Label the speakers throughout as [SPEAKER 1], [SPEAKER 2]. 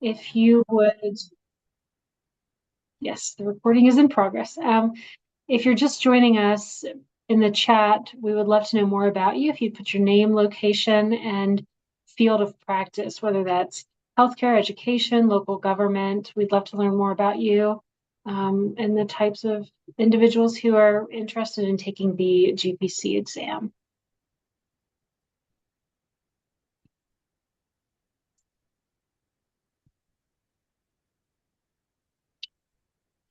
[SPEAKER 1] If you would, yes, the recording is in progress. If you're just joining us in the chat, we would love to know more about you. If you'd put your name, location, and field of practice, whether that's healthcare, education, local government, we'd love to learn more about you and the types of individuals who are interested in taking the GPC exam.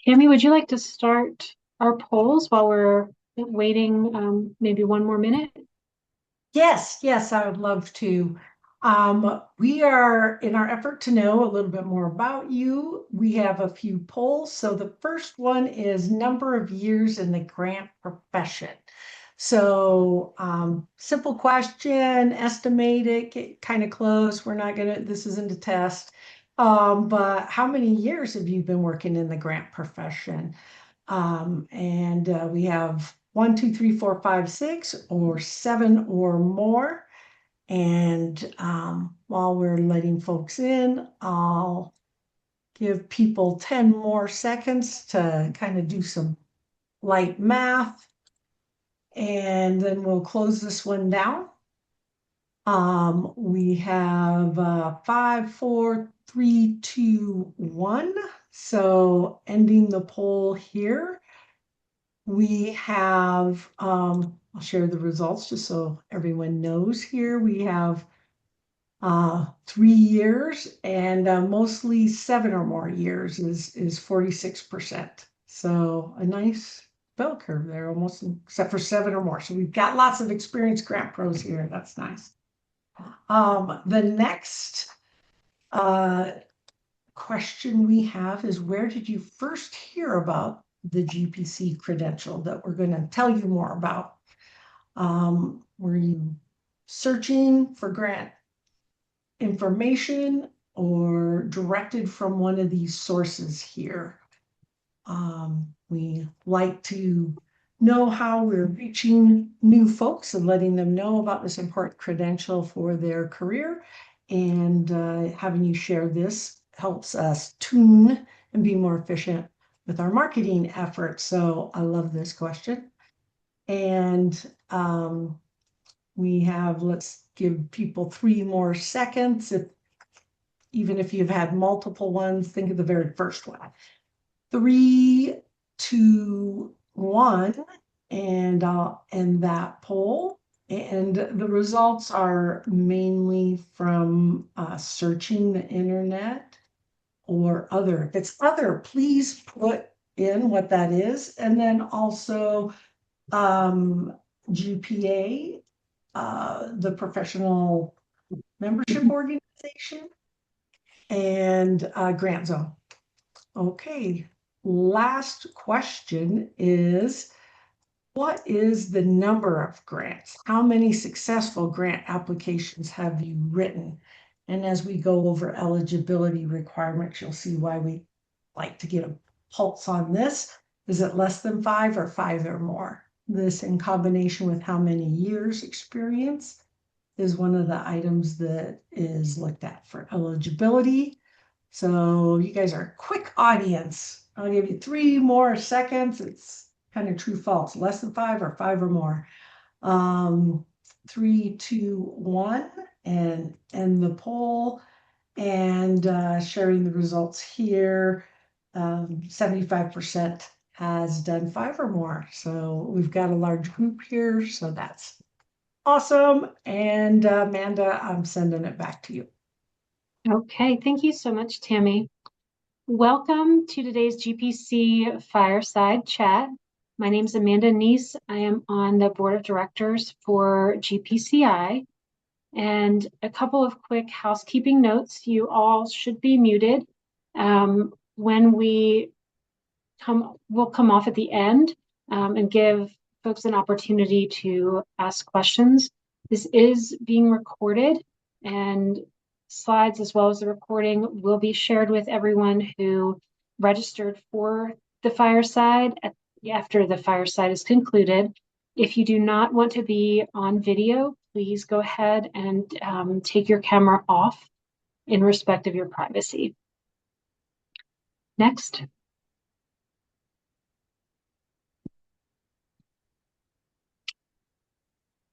[SPEAKER 1] Tammy, would you like to start our polls while we're waiting maybe one more minute?
[SPEAKER 2] Yes, I would love to. We are in our effort to know a little bit more about you. We have a few polls. So the first one is number of years in the grant profession. So simple question, estimate it, get kind of close. We're not gonna, this isn't a test. But how many years have you been working in the grant profession? And we have 1, 2, 3, 4, 5, 6, or 7 or more. And while we're letting folks in, I'll give people 10 more seconds to kind of do some light math. And then we'll close this one down. We have 5, 4, 3, 2, 1. So ending the poll here. We have, I'll share the results just so everyone knows here. We have 3 years and mostly 7 or more years is 46%. So a nice bell curve there, almost except for 7 or more. So we've got lots of experienced grant pros here. That's nice. The next question we have is, where did you first hear about the GPC credential that we're going to tell you more about? Were you searching for grant information or directed from one of these sources here? We like to know how we're reaching new folks and letting them know about this important credential for their career. And having you share this helps us tune and be more efficient with our marketing efforts. So I love this question. And we have, let's give people 3 more seconds. Even if you've had multiple ones, think of the very first one. 3, 2, 1, and I'll end that poll. And the results are mainly from searching the internet or other. If it's other, please put in what that is. And then also GPA, the professional membership organization, and Grant Zone. Okay, last question is, what is the number of grants? How many successful grant applications have you written? And as we go over eligibility requirements, you'll see why we like to get a pulse on this. Is it less than 5 or 5 or more? This in combination with how many years experience is one of the items that is looked at for eligibility. So you guys are a quick audience. I'll give you 3 more seconds. It's kind of true false, less than 5 or 5 or more. 3, 2, 1, and end the poll. And sharing the results here, 75% has done 5 or more. So we've got a large group here. So that's awesome. And Amanda, I'm sending it back to you.
[SPEAKER 1] Okay, thank you so much, Tammy. Welcome to today's GPC Fireside Chat. My name is Amanda Neese. I am on the board of directors for GPCI. And a couple of quick housekeeping notes. You all should be muted. When we'll come off at the end and give folks an opportunity to ask questions. This is being recorded, and slides as well as the recording will be shared with everyone who registered for the fireside after the fireside is concluded. If you do not want to be on video, please go ahead and take your camera off in respect of your privacy. Next.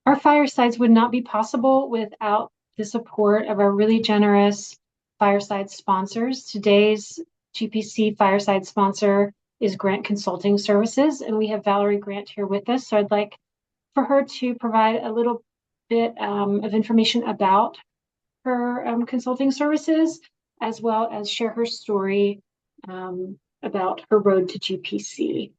[SPEAKER 1] Our firesides would not be possible without the support of our really generous Fireside sponsors. Today's GPC Fireside sponsor is Grant Consulting Services, and we have Valerie Grant here with us. So I'd like for her to provide a little bit of information about her consulting services, as well as share her story about her road to GPC.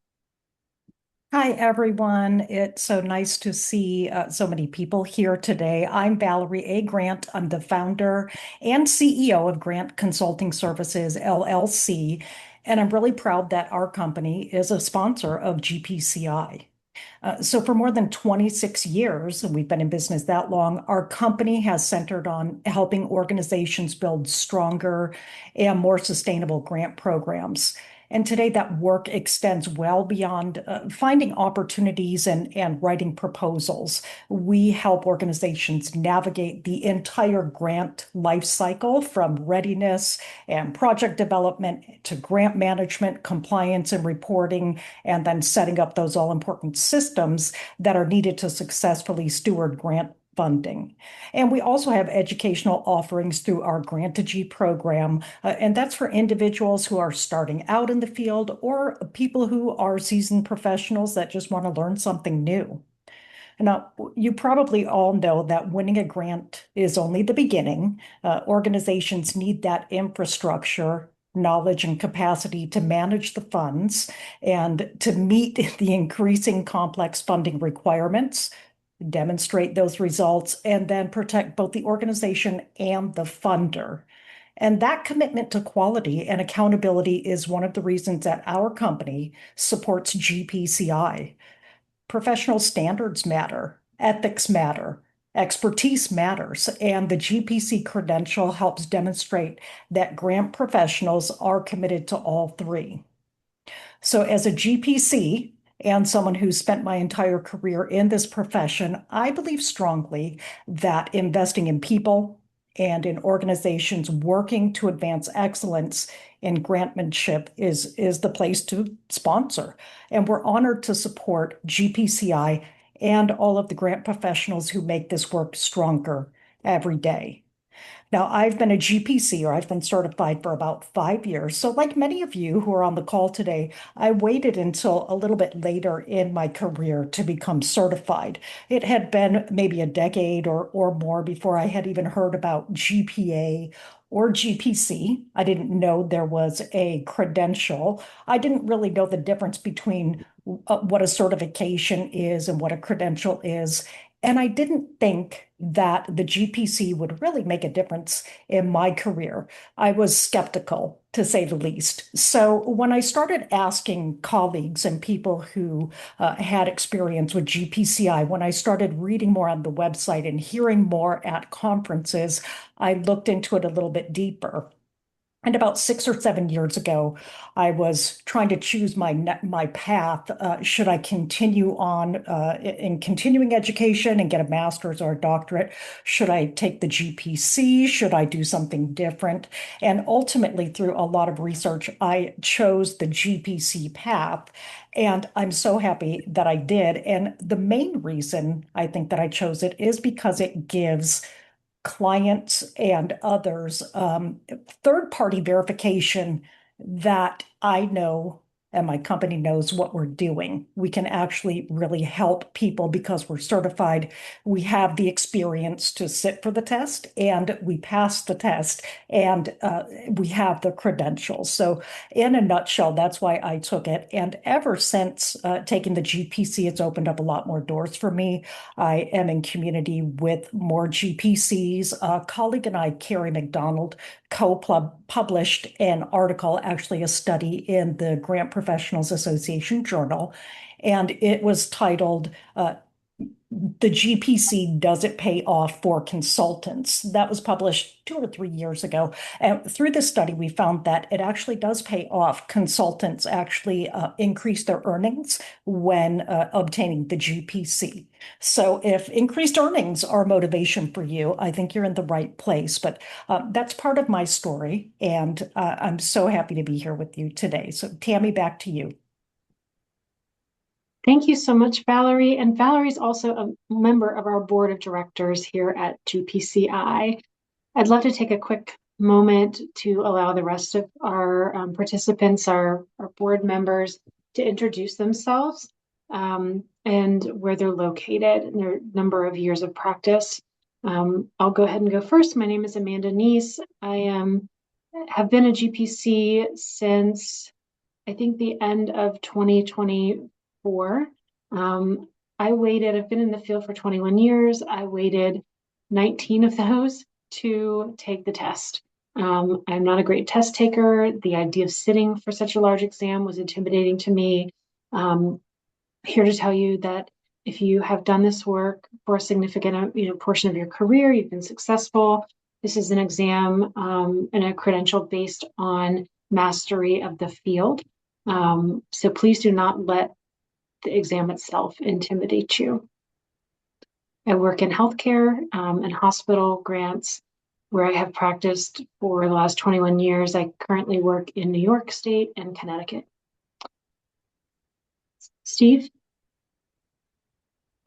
[SPEAKER 3] Hi, everyone. It's so nice to see so many people here today. I'm Valerie A. Grant. I'm the founder and CEO of Grant Consulting Services, LLC, and I'm really proud that our company is a sponsor of GPCI. So for more than 26 years, and we've been in business that long, our company has centered on helping organizations build stronger and more sustainable grant programs. And today that work extends well beyond finding opportunities and writing proposals. We help organizations navigate the entire grant life cycle from readiness and project development to grant management, compliance and reporting, and then setting up those all-important systems that are needed to successfully steward grant funding. And we also have educational offerings through our Grantegy program, and that's for individuals who are starting out in the field or people who are seasoned professionals that just want to learn something new. Now, you probably all know that winning a grant is only the beginning. Organizations need that infrastructure, knowledge, and capacity to manage the funds and to meet the increasing complex funding requirements, demonstrate those results, and then protect both the organization and the funder. And that commitment to quality and accountability is one of the reasons that our company supports GPCI. Professional standards matter, ethics matter, expertise matters, and the GPC credential helps demonstrate that grant professionals are committed to all three. So, as a GPC and someone who's spent my entire career in this profession, I believe strongly that investing in people and in organizations working to advance excellence in grantmanship is the place to sponsor. And we're honored to support GPCI and all of the grant professionals who make this work stronger every day. Now, I've been a GPC, or I've been certified for about 5 years. So, like many of you who are on the call today, I waited until a little bit later in my career to become certified. It had been maybe a decade or more before I had even heard about GPA or GPC. I didn't know there was a credential. I didn't really know the difference between what a certification is and what a credential is. And I didn't think that the GPC would really make a difference in my career. I was skeptical, to say the least. So when I started asking colleagues and people who had experience with GPCI, when I started reading more on the website and hearing more at conferences, I looked into it a little bit deeper. And about 6 or 7 years ago, I was trying to choose my path. Should I continue on in continuing education and get a master's or a doctorate? Should I take the GPC? Should I do something different? And ultimately, through a lot of research, I chose the GPC path. And I'm so happy that I did. And the main reason I think that I chose it is because it gives clients and others third-party verification that I know and my company knows what we're doing. We can actually really help people because we're certified. We have the experience to sit for the test and we pass the test and we have the credentials. So in a nutshell, that's why I took it. And ever since taking the GPC, it's opened up a lot more doors for me. I am in community with more GPCs. A colleague and I, Carrie McDonald, co-published an article, actually a study in the Grant Professionals Association Journal, and it was titled The GPC, does it pay off for consultants? That was published 2 or 3 years ago. And through this study, we found that it actually does pay off. Consultants actually increase their earnings when obtaining the GPC. So if increased earnings are motivation for you, I think you're in the right place. But that's part of my story. And I'm so happy to be here with you today. So Tammy, back to you.
[SPEAKER 1] Thank you so much, Valerie. And Valerie's also a member of our board of directors here at GPCI. I'd love to take a quick moment to allow the rest of our participants, our board members, to introduce themselves and where they're located and their number of years of practice. I'll go ahead and go first. My name is Amanda Neese. Have been a GPC since I think the end of 2024. I've been in the field for 21 years. I waited 19 of those to take the test. I'm not a great test taker. The idea of sitting for such a large exam was intimidating to me. Here to tell you that if you have done this work for a significant portion of your career, you've been successful. This is an exam and a credential based on mastery of the field. So please do not let the exam itself intimidate you. I work in healthcare and hospital grants where I have practiced for the last 21 years. I currently work in New York State and Connecticut. Steve?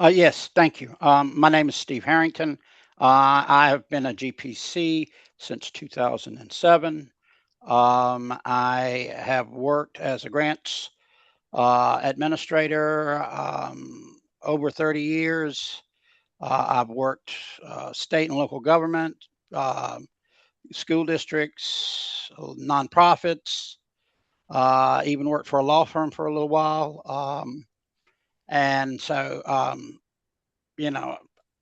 [SPEAKER 4] Yes, thank you. My name is Steve Harrington. I have been a GPC since 2007. I have worked as a grants administrator over 30 years. I've worked state and local government, school districts, nonprofits, even worked for a law firm for a little while. And so,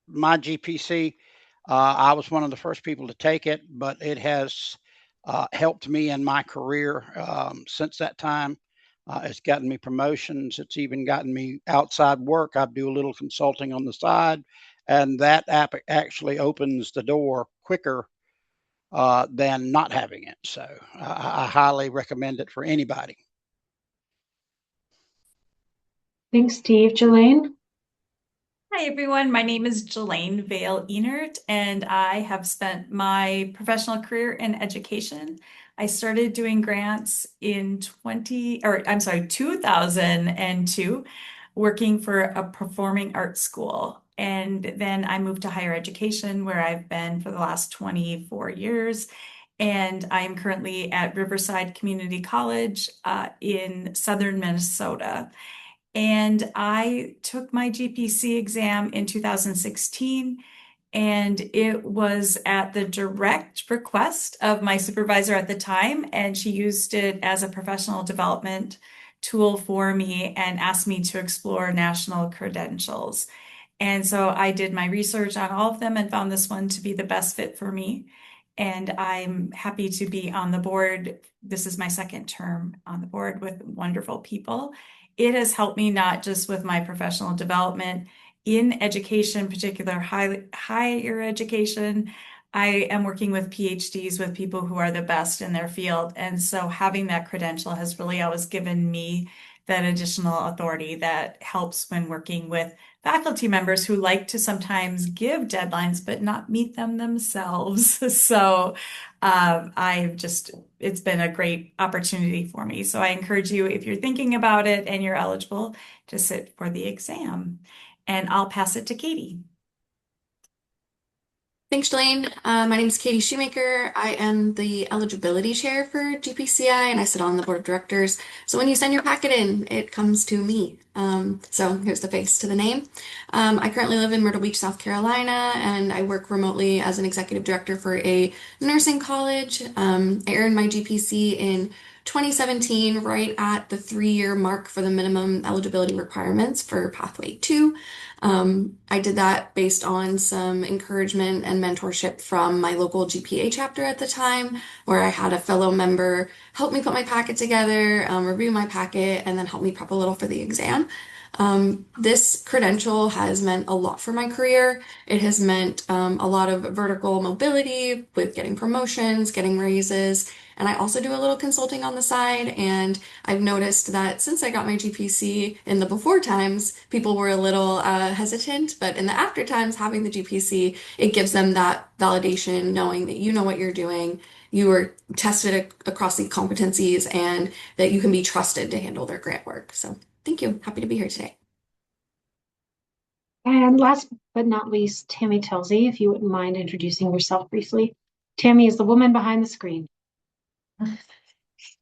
[SPEAKER 4] my GPC, I was one of the first people to take it, but it has helped me in my career since that time. It's gotten me promotions. It's even gotten me outside work. I do a little consulting on the side, and that app actually opens the door quicker than not having it. So I highly recommend it for anybody.
[SPEAKER 1] Thanks, Steve. Jelaine?
[SPEAKER 5] Hi, everyone. My name is Jelaine Vale Enert, and I have spent my professional career in education. I started doing grants in 2002, working for a performing arts school. And then I moved to higher education, where I've been for the last 24 years. And I am currently at Riverside Community College in southern Minnesota. And I took my GPC exam in 2016, and it was at the direct request of my supervisor at the time. And she used it as a professional development tool for me and asked me to explore national credentials. And so I did my research on all of them and found this one to be the best fit for me. And I'm happy to be on the board. This is my second term on the board with wonderful people. It has helped me not just with my professional development in education, particular higher education. I am working with PhDs with people who are the best in their field. And so having that credential has really always given me that additional authority that helps when working with faculty members who like to sometimes give deadlines but not meet them themselves. So it's been a great opportunity for me. So I encourage you, if you're thinking about it and you're eligible, to sit for the exam. And I'll pass it to Katie.
[SPEAKER 6] Thanks, Jelaine. My name is Katie Shoemaker. I am the eligibility chair for GPCI, and I sit on the board of directors. So when you send your packet in, it comes to me. So here's the face to the name. I currently live in Myrtle Beach, South Carolina, and I work remotely as an executive director for a nursing college. I earned my GPC in 2017, right at the 3-year mark for the minimum eligibility requirements for Pathway 2. I did that based on some encouragement and mentorship from my local GPA chapter at the time, where I had a fellow member help me put my packet together, review my packet, and then help me prep a little for the exam. This credential has meant a lot for my career. It has meant a lot of vertical mobility with getting promotions, getting raises, and I also do a little consulting on the side. And I've noticed that since I got my GPC in the before times, people were a little hesitant, but in the after times, having the GPC, it gives them that validation, knowing that you know what you're doing, you were tested across the competencies, and that you can be trusted to handle their grant work. So thank you. Happy to be here today.
[SPEAKER 1] And last but not least, Tammy Telsey, if you wouldn't mind introducing yourself briefly. Tammy is the woman behind the screen.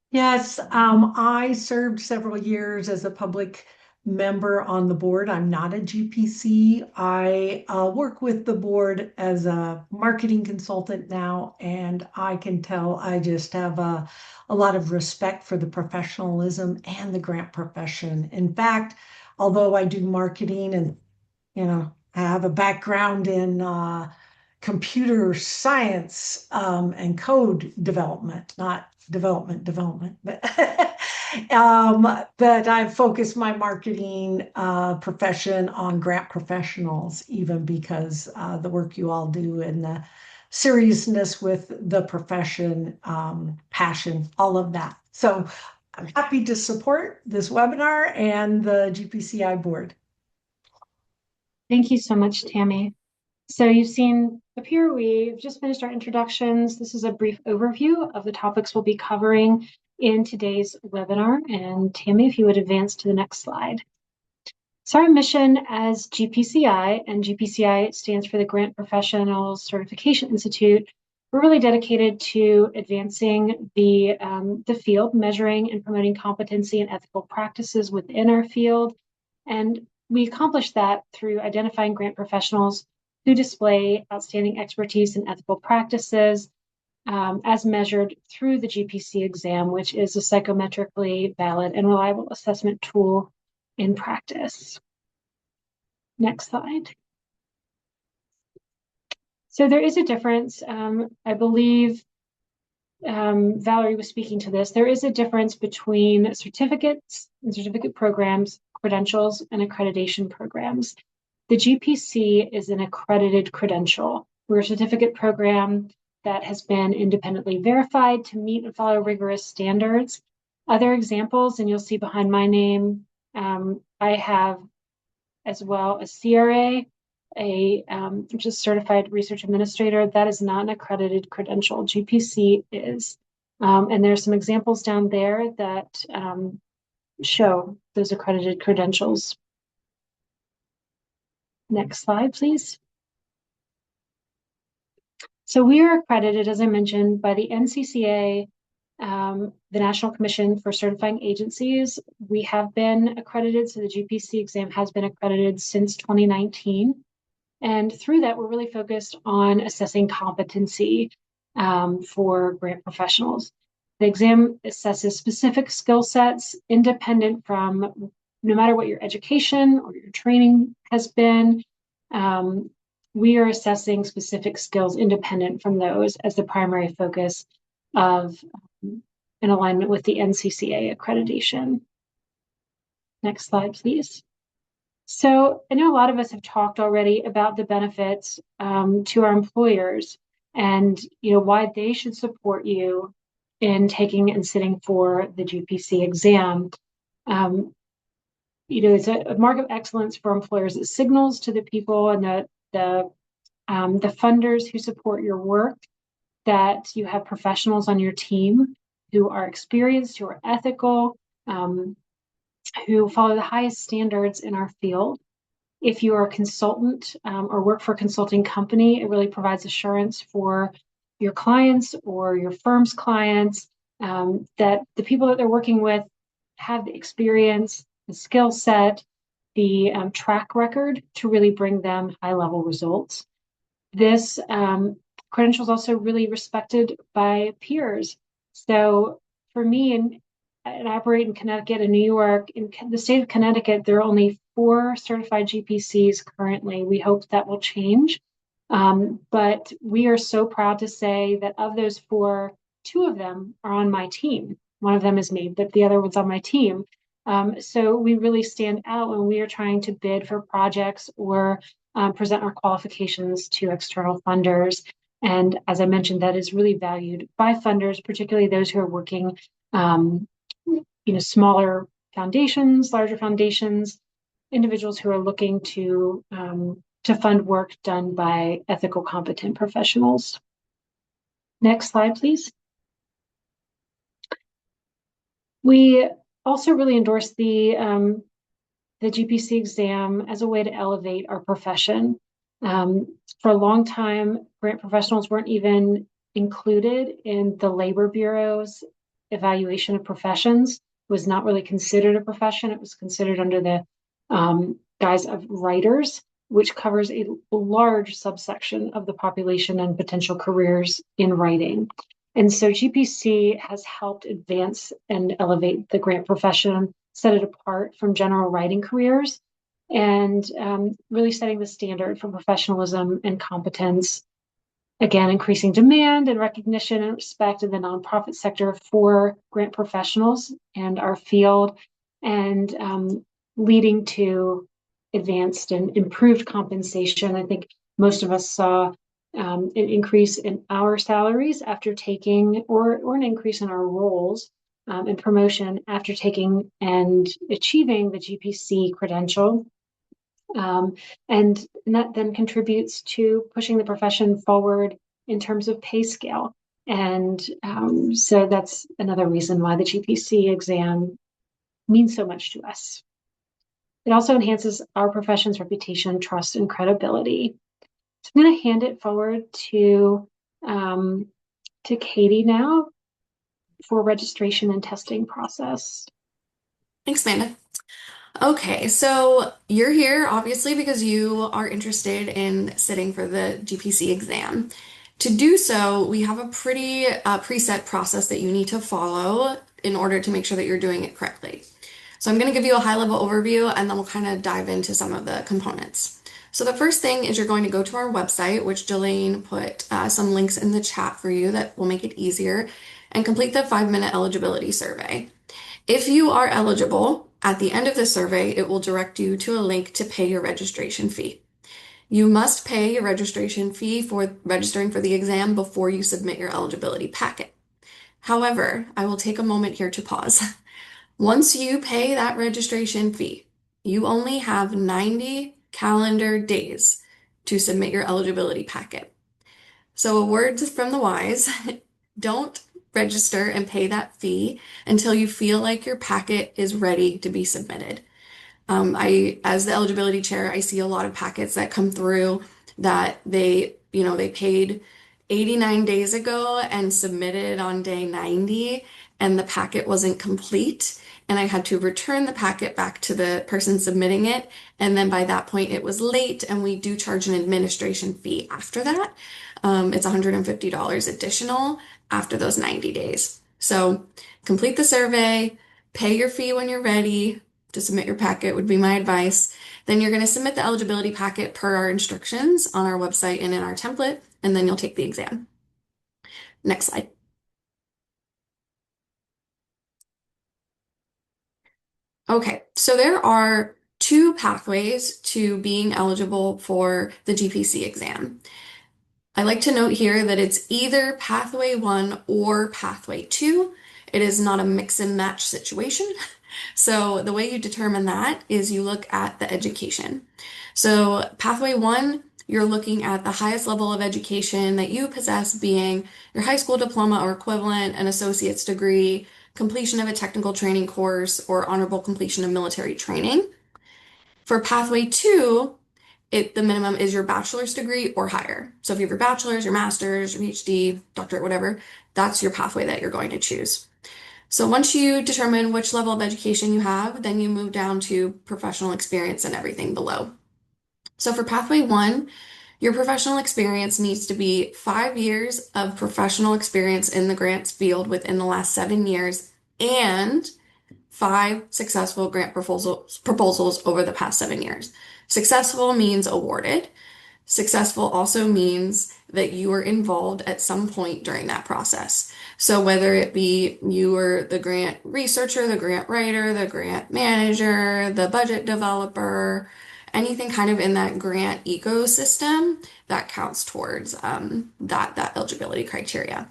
[SPEAKER 2] Yes, I served several years as a public member on the board. I'm not a GPC. I work with the board as a marketing consultant now, and I can tell I just have a lot of respect for the professionalism and the grant profession. In fact, although I do marketing and I have a background in computer science and code development, not development, but but I've focused my marketing profession on grant professionals, even because the work you all do and the seriousness with the profession, passion, all of that. So I'm happy to support this webinar and the GPCI board.
[SPEAKER 1] Thank you so much, Tammy. So you've seen up here, we've just finished our introductions. This is a brief overview of the topics we'll be covering in today's webinar. And Tammy, if you would advance to the next slide. So our mission as GPCI, and GPCI stands for the Grant Professionals Certification Institute, we're really dedicated to advancing the field, measuring and promoting competency and ethical practices within our field. And we accomplish that through identifying grant professionals who display outstanding expertise in ethical practices as measured through the GPC exam, which is a psychometrically valid and reliable assessment tool in practice. Next slide. So there is a difference. I believe Valerie was speaking to this. There is a difference between certificates and certificate programs, credentials, and accreditation programs. The GPC is an accredited credential. We're a certificate program that has been independently verified to meet and follow rigorous standards. Other examples, and you'll see behind my name, I have as well a CRA, which is Certified Research Administrator. That is not an accredited credential. GPC is. And there's some examples down there that show those accredited credentials. Next slide, please. So we are accredited, as I mentioned, by the NCCA, the National Commission for Certifying Agencies. We have been accredited, so the GPC exam has been accredited since 2019. And through that, we're really focused on assessing competency for grant professionals. The exam assesses specific skill sets independent from no matter what your education or your training has been. We are assessing specific skills independent from those as the primary focus of in alignment with the NCCA accreditation. Next slide, please. So I know a lot of us have talked already about the benefits to our employers and why they should support you in taking and sitting for the GPC exam. It's a mark of excellence for employers. It signals to the people and the funders who support your work that you have professionals on your team who are experienced, who are ethical, who follow the highest standards in our field. If you are a consultant or work for a consulting company, it really provides assurance for your clients or your firm's clients that the people that they're working with have the experience, the skill set, the track record to really bring them high-level results. This credential is also really respected by peers. So for me, and I operate in Connecticut and New York. In the state of Connecticut, there are only 4 certified GPCs currently. We hope that will change. But we are so proud to say that of those 4, 2 of them are on my team. One of them is me, but the other one's on my team. So we really stand out when we are trying to bid for projects or present our qualifications to external funders. And as I mentioned, that is really valued by funders, particularly those who are working, smaller foundations, larger foundations, individuals who are looking to fund work done by ethical, competent professionals. Next slide, please. We also really endorse the GPC exam as a way to elevate our profession. For a long time, grant professionals weren't even included in the Labor Bureau's evaluation of professions. It was not really considered a profession. It was considered under the guise of writers, which covers a large subsection of the population and potential careers in writing. And so GPC has helped advance and elevate the grant profession, set it apart from general writing careers, and really setting the standard for professionalism and competence. Again, increasing demand and recognition and respect in the nonprofit sector for grant professionals and our field, and leading to advanced and improved compensation. I think most of us saw an increase in our salaries after taking, or an increase in our roles and promotion after taking and achieving the GPC credential. And that then contributes to pushing the profession forward in terms of pay scale. And so that's another reason why the GPC exam means so much to us. It also enhances our profession's reputation, trust, and credibility. So I'm going to hand it forward to Katie now for registration and testing process.
[SPEAKER 6] Thanks, Amanda. Okay, so you're here obviously because you are interested in sitting for the GPC exam. To do so, we have a pretty preset process that you need to follow in order to make sure that you're doing it correctly. So I'm going to give you a high-level overview and then we'll kind of dive into some of the components. So the first thing is you're going to go to our website, which Jelaine put some links in the chat for you that will make it easier, and complete the 5-minute eligibility survey. If you are eligible, at the end of the survey, it will direct you to a link to pay your registration fee. You must pay your registration fee for registering for the exam before you submit your eligibility packet. However, I will take a moment here to pause. Once you pay that registration fee, you only have 90 calendar days to submit your eligibility packet. So a word from the wise, don't register and pay that fee until you feel like your packet is ready to be submitted. As the eligibility chair, I see a lot of packets that come through that they paid 89 days ago and submitted on day 90, and the packet wasn't complete. And I had to return the packet back to the person submitting it. And then by that point, it was late, and we do charge an administration fee after that. It's $150 additional after those 90 days. So complete the survey, pay your fee when you're ready to submit your packet would be my advice. Then you're going to submit the eligibility packet per our instructions on our website and in our template, and then you'll take the exam. Next slide. Okay, so there are 2 pathways to being eligible for the GPC exam. I like to note here that it's either pathway 1 or pathway 2. It is not a mix and match situation. So the way you determine that is you look at the education. So pathway 1, you're looking at the highest level of education that you possess, being your high school diploma or equivalent, an associate's degree, completion of a technical training course, or honorable completion of military training. For pathway 2, the minimum is your bachelor's degree or higher. So if you have your bachelor's, your master's, your PhD, doctorate, whatever, that's your pathway that you're going to choose. So once you determine which level of education you have, then you move down to professional experience and everything below. So for pathway 1, your professional experience needs to be 5 years of professional experience in the grants field within the last 7 years and 5 successful grant proposals over the past 7 years. Successful means awarded. Successful also means that you were involved at some point during that process. So whether it be you were the grant researcher, the grant writer, the grant manager, the budget developer, anything kind of in that grant ecosystem, that counts towards that eligibility criteria.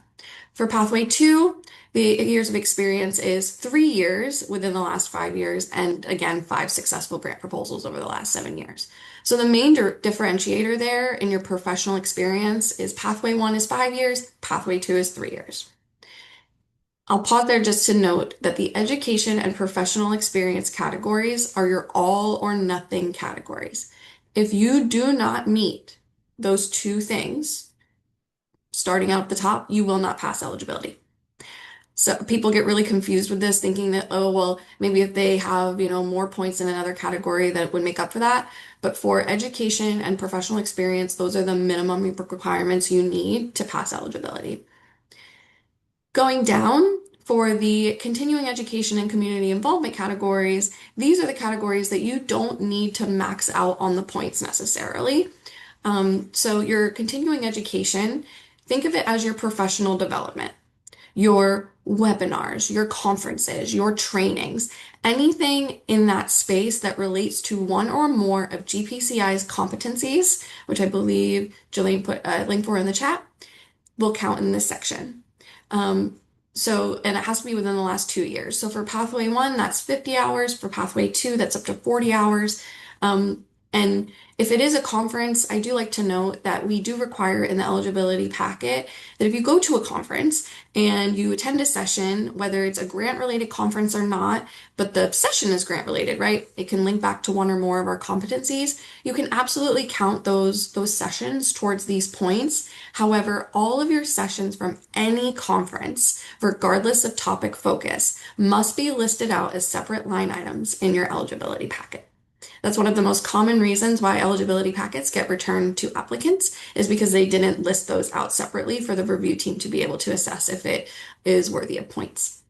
[SPEAKER 6] For pathway two, the years of experience is 3 years within the last 5 years, and again, 5 successful grant proposals over the last 7 years. So the main differentiator there in your professional experience is pathway one is 5 years, pathway two is 3 years. I'll pause there just to note that the education and professional experience categories are your all or nothing categories. If you do not meet those two things, starting out at the top, you will not pass eligibility. So people get really confused with this, thinking that, oh, well, maybe if they have, more points in another category that would make up for that. But for education and professional experience, those are the minimum requirements you need to pass eligibility. Going down for the continuing education and community involvement categories, these are the categories that you don't need to max out on the points necessarily. So your continuing education, think of it as your professional development, your webinars, your conferences, your trainings, anything in that space that relates to one or more of GPCI's competencies, which I believe Jillian put a link for in the chat, will count in this section. And it has to be within the last 2 years. So for pathway one, that's 50 hours. For pathway two, that's up to 40 hours. And if it is a conference, I do like to note that we do require in the eligibility packet that if you go to a conference and you attend a session, whether it's a grant-related conference or not, but the session is grant-related, right? It can link back to one or more of our competencies. You can absolutely count those sessions towards these points. However, all of your sessions from any conference, regardless of topic focus, must be listed out as separate line items in your eligibility packet. That's one of the most common reasons why eligibility packets get returned to applicants is because they didn't list those out separately for the review team to be able to assess if it is worthy of points.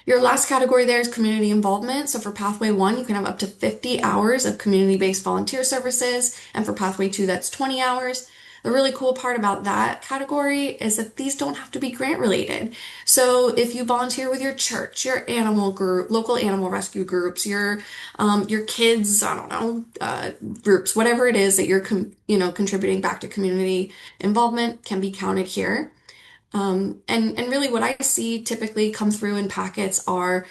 [SPEAKER 6] Your last category there is community involvement. So for pathway one, you can have up to 50 hours of community-based volunteer services. And for pathway two, that's 20 hours. The really cool part about that category is that these don't have to be grant related. So if you volunteer with your church, your animal group, local animal rescue groups, your kids, I don't know, groups, whatever it is that you're contributing back to community involvement can be counted here. And really what I see typically come through in packets are,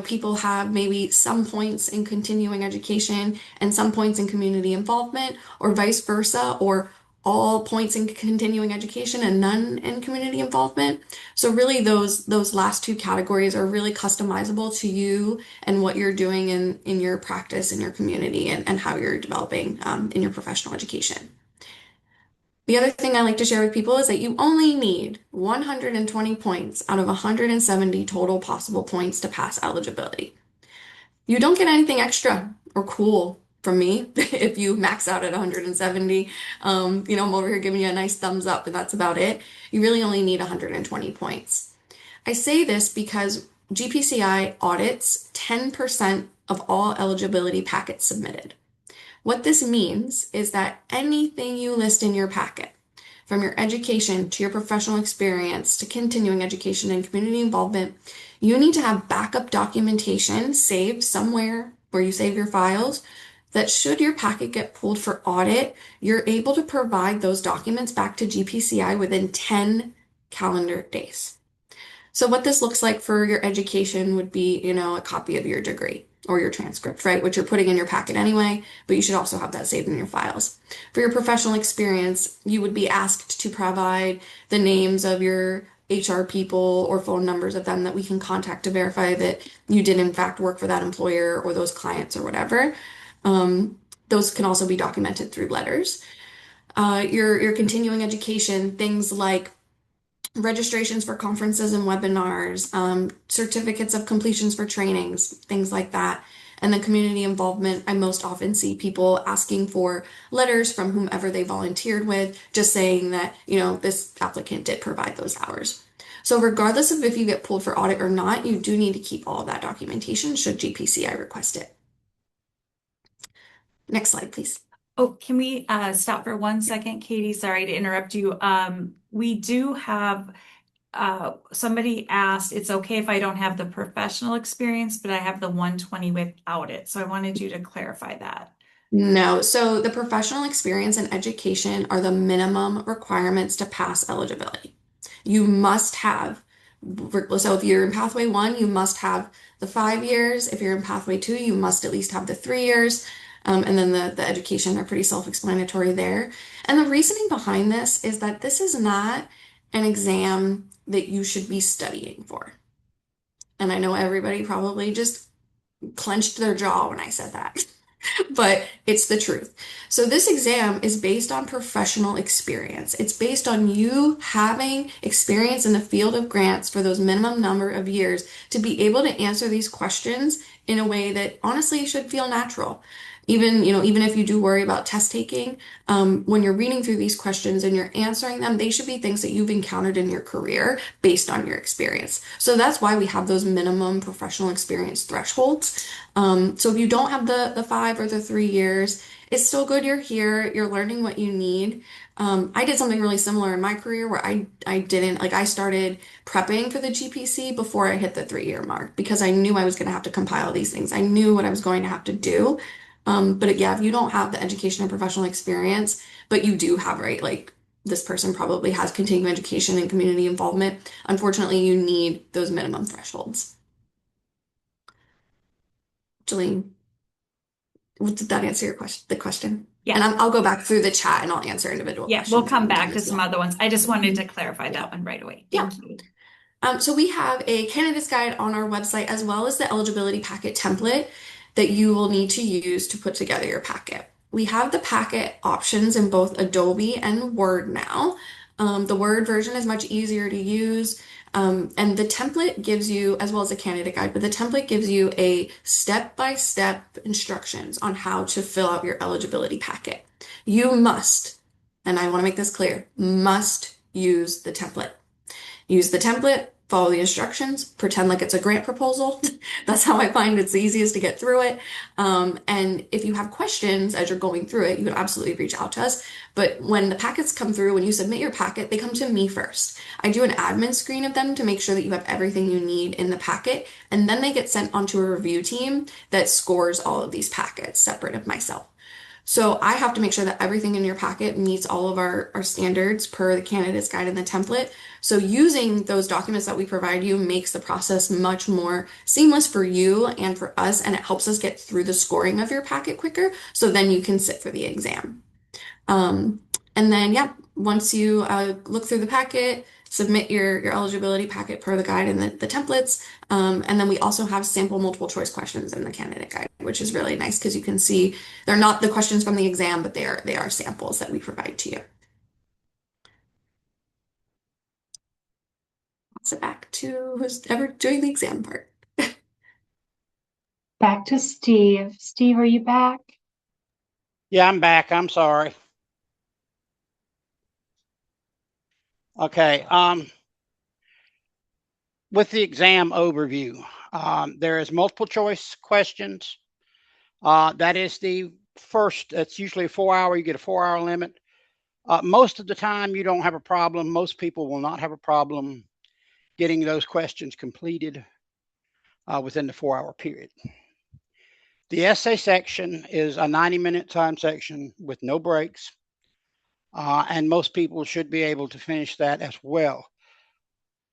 [SPEAKER 6] people have maybe some points in continuing education and some points in community involvement, or vice versa, or all points in continuing education and none in community involvement. So really those last two categories are really customizable to you and what you're doing in your practice, in your community, and how you're developing in your professional education. The other thing I like to share with people is that you only need 120 points out of 170 total possible points to pass eligibility. You don't get anything extra or cool from me if you max out at 170. I'm over here giving you a nice thumbs up, and that's about it. You really only need 120 points. I say this because GPCI audits 10% of all eligibility packets submitted. What this means is that anything you list in your packet, from your education to your professional experience to continuing education and community involvement, you need to have backup documentation saved somewhere where you save your files that should your packet get pulled for audit, you're able to provide those documents back to GPCI within 10 calendar days. So what this looks like for your education would be, a copy of your degree or your transcript, right? Which you're putting in your packet anyway, but you should also have that saved in your files. For your professional experience, you would be asked to provide the names of your HR people or phone numbers of them that we can contact to verify that you did in fact work for that employer or those clients or whatever. Those can also be documented through letters. Your continuing education, things like registrations for conferences and webinars, certificates of completions for trainings, things like that. And then community involvement, I most often see people asking for letters from whomever they volunteered with, just saying that, this applicant did provide those hours. So regardless of if you get pulled for audit or not, you do need to keep all of that documentation should GPCI request it. Next slide, please.
[SPEAKER 5] Oh, can we stop for 1 second, Katie? Sorry to interrupt you. We do have somebody asked, it's okay if I don't have the professional experience, but I have the 120 without it. So I wanted you to clarify that.
[SPEAKER 6] No, so the professional experience and education are the minimum requirements to pass eligibility. You must have, so if you're in pathway one, you must have the 5 years. If you're in pathway two, you must at least have the 3 years. And then the education are pretty self-explanatory there. And the reasoning behind this is that this is not an exam that you should be studying for. And I know everybody probably just clenched their jaw when I said that. But it's the truth. So this exam is based on professional experience. It's based on you having experience in the field of grants for those minimum number of years to be able to answer these questions in a way that honestly should feel natural. Even if you do worry about test taking, when you're reading through these questions and you're answering them, they should be things that you've encountered in your career based on your experience. So that's why we have those minimum professional experience thresholds. So if you don't have the 5 or the 3 years, it's still good you're here, you're learning what you need. I did something really similar in my career where I didn't like I started prepping for the GPC before I hit the 3 year mark because I knew I was going to have to compile these things. I knew what I was going to have to do. But yeah, if you don't have the education and professional experience, but you do have, right, like this person probably has continuing education and community involvement, unfortunately, you need those minimum thresholds. Jillian, did that answer your question? The question?
[SPEAKER 5] Yeah.
[SPEAKER 6] And I'll go back through the chat and I'll answer individual
[SPEAKER 5] Yeah,
[SPEAKER 6] questions
[SPEAKER 5] we'll
[SPEAKER 6] in
[SPEAKER 5] come
[SPEAKER 6] the
[SPEAKER 5] back
[SPEAKER 6] meantime
[SPEAKER 5] to
[SPEAKER 6] as
[SPEAKER 5] some
[SPEAKER 6] well.
[SPEAKER 5] other ones. I just wanted to
[SPEAKER 6] Mhm.
[SPEAKER 5] clarify
[SPEAKER 6] Yeah.
[SPEAKER 5] that one right away.
[SPEAKER 6] Yeah.
[SPEAKER 5] Thank you.
[SPEAKER 6] So we have a candidate's guide on our website as well as the eligibility packet template that you will need to use to put together your packet. We have the packet options in both Adobe and Word now. The Word version is much easier to use. And the template gives you, as well as a candidate guide, but the template gives you a step-by-step instructions on how to fill out your eligibility packet. You must, and I want to make this clear, must use the template. Use the template, follow the instructions, pretend like it's a grant proposal. That's how I find it's the easiest to get through it. And if you have questions as you're going through it, you can absolutely reach out to us. But when the packets come through, when you submit your packet, they come to me first. I do an admin screen of them to make sure that you have everything you need in the packet, and then they get sent onto a review team that scores all of these packets separate of myself. So I have to make sure that everything in your packet meets all of our standards per the candidate's guide and the template. So using those documents that we provide you makes the process much more seamless for you and for us, and it helps us get through the scoring of your packet quicker, so then you can sit for the exam. Um, and then, yeah, once you look through the packet, submit your eligibility packet per the guide and the templates. And then we also have sample multiple choice questions in the candidate guide, which is really nice because you can see they're not the questions from the exam, but they are samples that we provide to you. So back to who's ever doing the exam part.
[SPEAKER 1] Back to Steve. Steve, are you back?
[SPEAKER 4] Yeah, I'm back. I'm sorry. Okay. With the exam overview, there is multiple choice questions. That is the first. That's usually a 4 hour. You get a 4 hour limit. Most of the time, you don't have a problem. Most people will not have a problem getting those questions completed within the 4 hour period. The essay section is a 90-minute time section with no breaks. And most people should be able to finish that as well.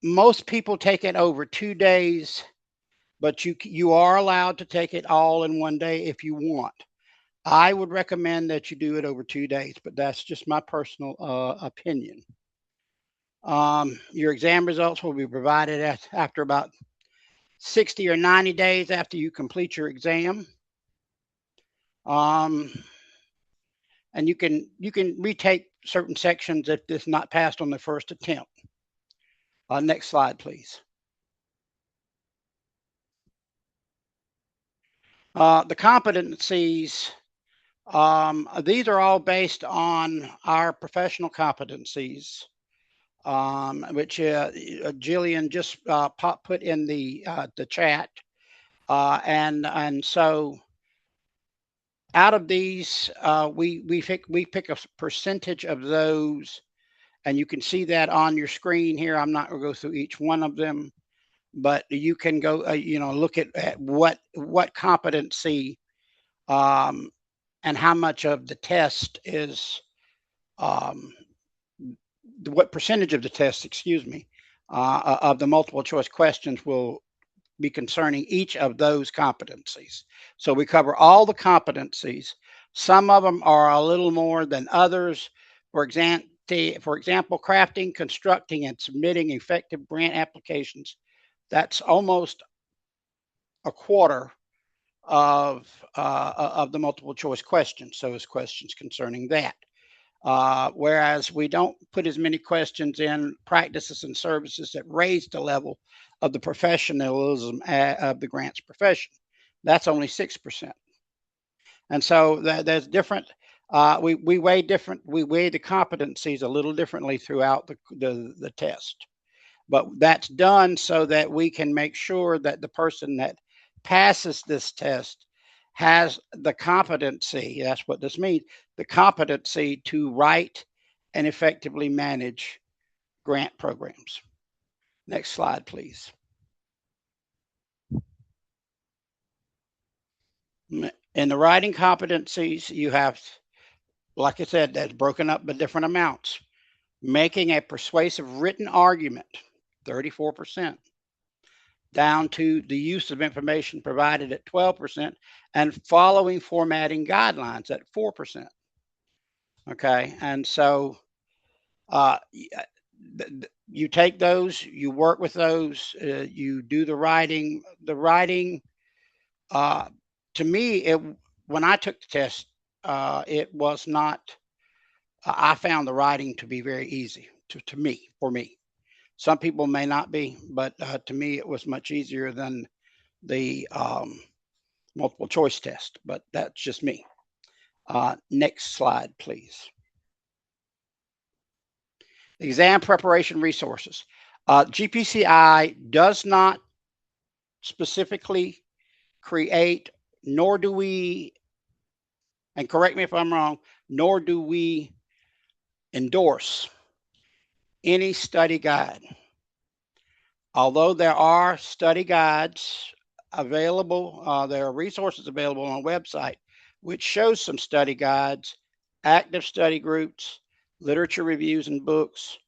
[SPEAKER 4] Most people take it over 2 days, but you are allowed to take it all in one day if you want. I would recommend that you do it over 2 days, but that's just my personal opinion. Your exam results will be provided after about 60 or 90 days after you complete your exam. And you can retake certain sections if it's not passed on the first attempt. Next slide, please. The competencies, these are all based on our professional competencies, which Jillian just put in the chat. And so out of these, we pick a percentage of those, and you can see that on your screen here. I'm not going to go through each one of them, but you can go, look at what competency and how much of the test is, what percentage of the test, excuse me, of the multiple choice questions will be concerning each of those competencies. So we cover all the competencies. Some of them are a little more than others. For example, crafting, constructing, and submitting effective grant applications. That's almost a quarter of the multiple choice questions. So it's questions concerning that. Whereas we don't put as many questions in practices and services that raise the level of the professionalism of the grants profession. That's only 6%. And so there's different, we weigh the competencies a little differently throughout the test. But that's done so that we can make sure that the person that passes this test has the competency, that's what this means, the competency to write and effectively manage grant programs. Next slide, please. In the writing competencies, you have, like I said, that's broken up by different amounts. Making a persuasive written argument, 34%. Down to the use of information provided at 12%, and following formatting guidelines at 4%. Okay, and so you take those, you work with those, you do the writing. The writing, to me, when I took the test, it was not. I found the writing to be very easy for me. Some people may not be, but to me, it was much easier than the multiple choice test, but that's just me. Next slide, please. Exam preparation resources. GPCI does not specifically create, nor do we, and correct me if I'm wrong, nor do we endorse any study guide. Although there are study guides available, there are resources available on the website which shows some study guides, active study groups, literature reviews and books,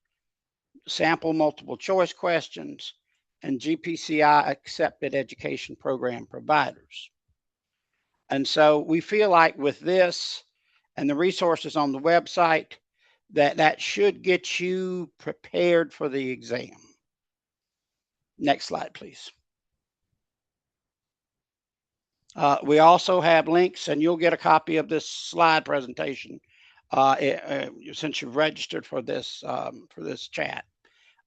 [SPEAKER 4] sample multiple choice questions, and GPCI accepted education program providers. And so we feel like with this and the resources on the website, that should get you prepared for the exam. Next slide, please. We also have links, and you'll get a copy of this slide presentation since you've registered for this chat.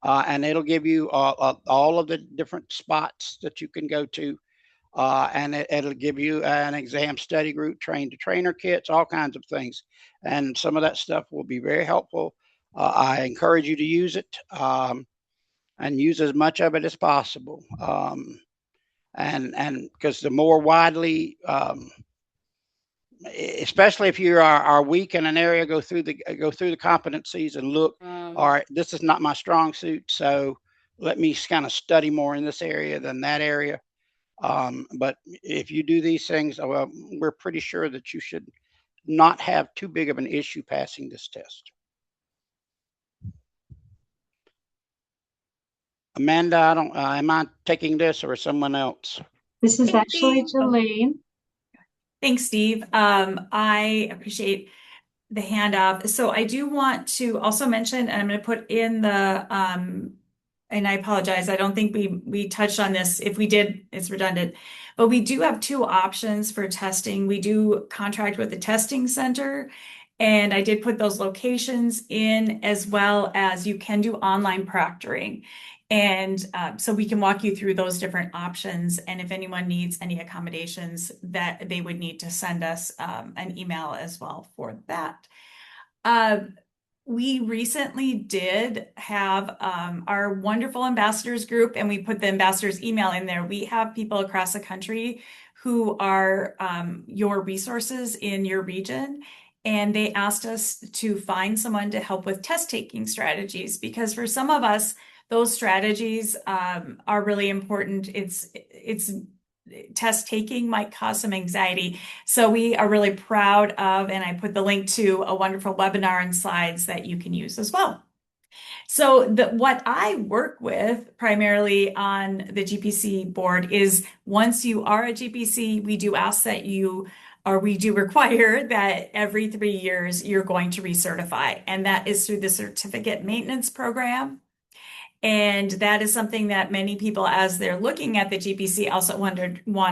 [SPEAKER 4] And it'll give you all of the different spots that you can go to. And it'll give you an exam study group, train to trainer kits, all kinds of things. And some of that stuff will be very helpful. I encourage you to use it and use as much of it as possible. And because the more widely, especially if you are weak in an area, go through the competencies and look. All right, this is not my strong suit, so let me kind of study more in this area than that area. But if you do these things, well, we're pretty sure that you should not have too big of an issue passing this test. Amanda, I don't. Am I taking this or someone else?
[SPEAKER 1] This is actually Jelaine.
[SPEAKER 5] Thanks, Steve. I appreciate the handoff. So I do want to also mention, and I'm going to put in the, and I apologize, I don't think we touched on this. If we did, it's redundant. But we do have two options for testing. We do contract with the testing center, and I did put those locations in, as well as you can do online proctoring. And so we can walk you through those different options. And if anyone needs any accommodations, that they would need to send us an email as well for that. We recently did have our wonderful ambassadors group, and we put the ambassadors email in there. We have people across the country who are your resources in your region. And they asked us to find someone to help with test taking strategies because for some of us, those strategies are really important. It's test taking might cause some anxiety. So we are really proud of, and I put the link to a wonderful webinar and slides that you can use as well. So what I work with primarily on the GPC board is once you are a GPC, we do ask that you, or we do require that every 3 years you're going to recertify. And that is through the certificate maintenance program. And that is something that many people, as they're looking at the GPC, also want